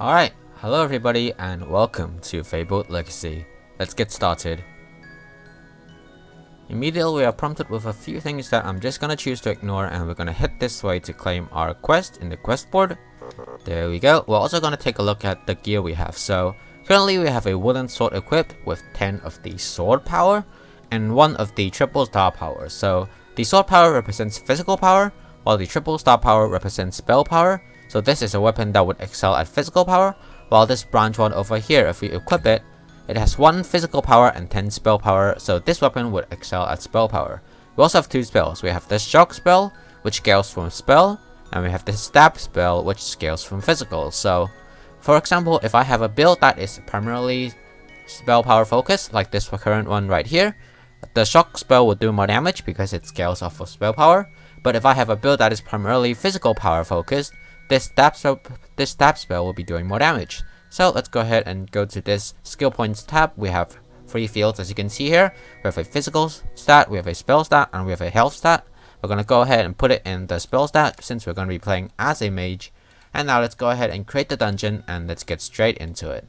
Alright, hello everybody and welcome to Fabled Legacy. Let's get started. Immediately we are prompted with a few things that I'm just gonna choose to ignore, and we're gonna head this way to claim our quest in the quest board. There we go. We're also gonna take a look at the gear we have. So currently we have a wooden sword equipped with 10 of the sword power and 1 of the triple star power. So the sword power represents physical power, while the triple star power represents spell power. So this is a weapon that would excel at physical power, while this branch one over here, if we equip it, it has 1 physical power and 10 spell power, so this weapon would excel at spell power. We also have 2 spells. We have the shock spell, which scales from spell, and we have the stab spell, which scales from physical. So, for example, if I have a build that is primarily spell power focused, like this current one right here, the shock spell will do more damage because it scales off of spell power. But if I have a build that is primarily physical power focused, this stab spell will be doing more damage. So let's go ahead and go to this skill points tab. We have 3 fields, as you can see here. We have a physical stat, we have a spell stat, and we have a health stat. We're going to go ahead and put it in the spell stat since we're going to be playing as a mage. And now let's go ahead and create the dungeon and let's get straight into it.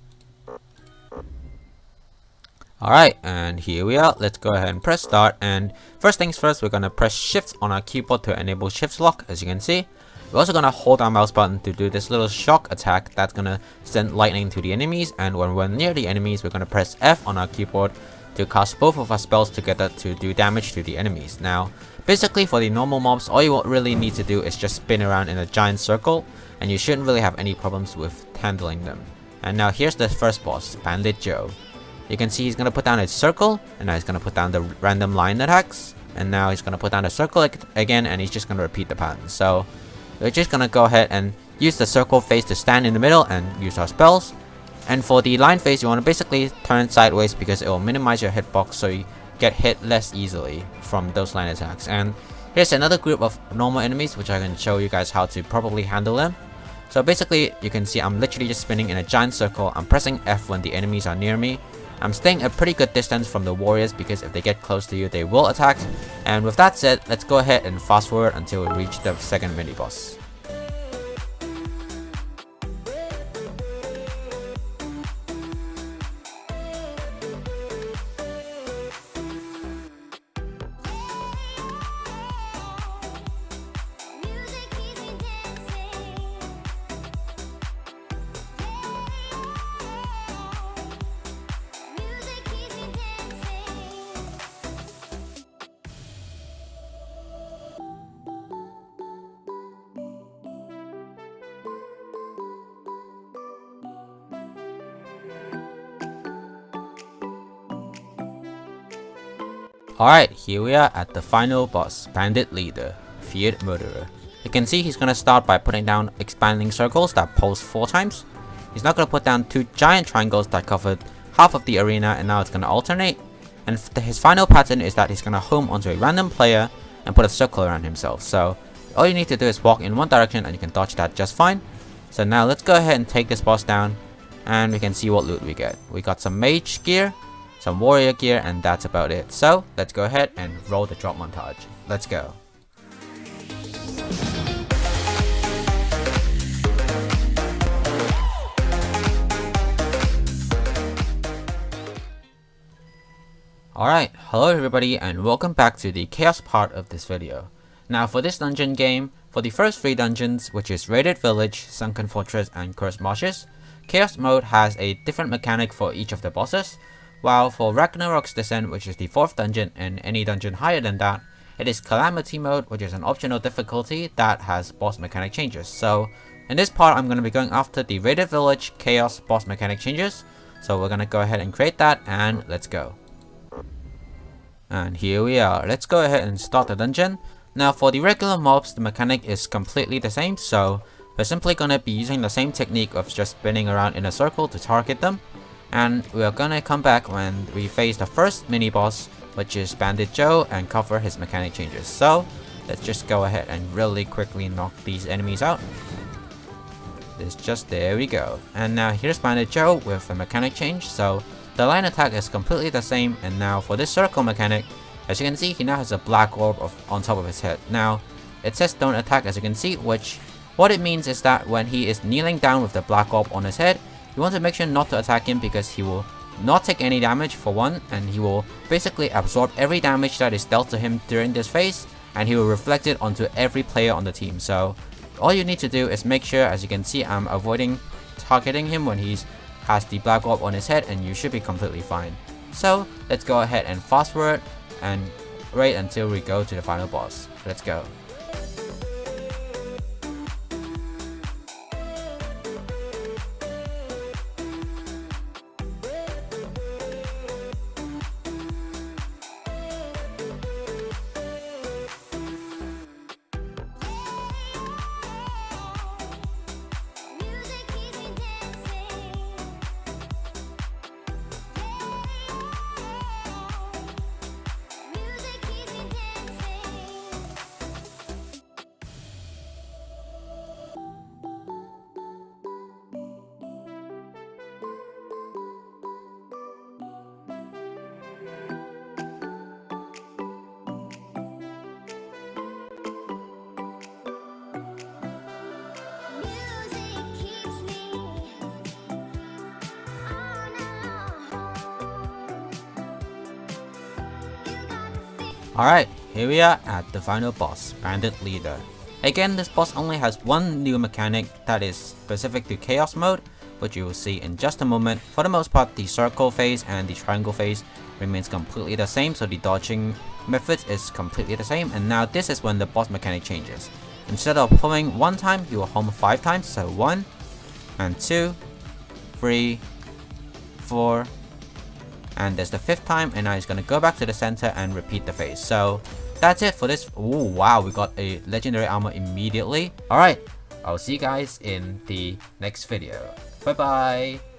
Alright, and here we are. Let's go ahead and press start, and first things first, we're going to press shift on our keyboard to enable shift lock, as you can see. We're also going to hold our mouse button to do this little shock attack that's going to send lightning to the enemies, and when we're near the enemies, we're going to press F on our keyboard to cast both of our spells together to do damage to the enemies. Now, basically for the normal mobs, all you really need to do is just spin around in a giant circle, and you shouldn't really have any problems with handling them. And now here's the first boss, Bandit Joe. You can see he's going to put down a circle, and now he's going to put down the random line attacks, and now he's going to put down a circle again, and he's just going to repeat the pattern. So we're just gonna go ahead and use the circle face to stand in the middle and use our spells. And for the line face, you want to basically turn sideways because it will minimize your hitbox so you get hit less easily from those line attacks. And here's another group of normal enemies which I can show you guys how to properly handle them. So basically, you can see I'm literally just spinning in a giant circle. I'm pressing F when the enemies are near me. I'm staying a pretty good distance from the warriors because if they get close to you, they will attack. And with that said, let's go ahead and fast forward until we reach the second mini boss. Alright, here we are at the final boss, Bandit Leader, Feared Murderer. You can see he's gonna start by putting down expanding circles that pulse 4 times. He's not gonna put down 2 giant triangles that covered half of the arena, and now it's gonna alternate. And his final pattern is that he's gonna home onto a random player and put a circle around himself. So all you need to do is walk in one direction and you can dodge that just fine. So now let's go ahead and take this boss down, and we can see what loot we get. We got some mage gear, some warrior gear, and that's about it. So let's go ahead and roll the drop montage. Let's go. Alright, hello everybody and welcome back to the chaos part of this video. Now for this dungeon game, for the first 3 dungeons, which is Raided Village, Sunken Fortress, and Cursed Marshes, Chaos Mode has a different mechanic for each of the bosses. While for Ragnarok's Descent, which is the 4th dungeon, and any dungeon higher than that, it is Calamity Mode, which is an optional difficulty that has boss mechanic changes. So in this part, I'm going to be going after the Raided Village Chaos boss mechanic changes. So we're going to go ahead and create that, and let's go. And here we are. Let's go ahead and start the dungeon. Now for the regular mobs, the mechanic is completely the same. So we're simply going to be using the same technique of just spinning around in a circle to target them. And we are gonna come back when we face the first mini boss, which is Bandit Joe, and cover his mechanic changes. So let's just go ahead and really quickly knock these enemies out. There we go. And now here's Bandit Joe with a mechanic change. So the line attack is completely the same, and now for this circle mechanic, as you can see, he now has a black orb on top of his head. Now it says don't attack, as you can see, which What it means is that when he is kneeling down with the black orb on his head, you want to make sure not to attack him because he will not take any damage for one, and he will basically absorb every damage that is dealt to him during this phase, and he will reflect it onto every player on the team. So all you need to do is make sure, as you can see, I'm avoiding targeting him when he has the black orb on his head, and you should be completely fine. So let's go ahead and fast forward and wait until we go to the final boss. Let's go. Alright, here we are at the final boss, Bandit Leader. Again, this boss only has one new mechanic that is specific to Chaos Mode, which you will see in just a moment. For the most part, the circle phase and the triangle phase remains completely the same, so the dodging methods is completely the same. And now this is when the boss mechanic changes. Instead of homing one time, you will home 5 times, so 1 and 2, 3, 4, and there's the 5th time, and now he's gonna go back to the center and repeat the phase. So that's it for this. Oh wow, we got a legendary armor immediately. Alright, I'll see you guys in the next video. Bye bye.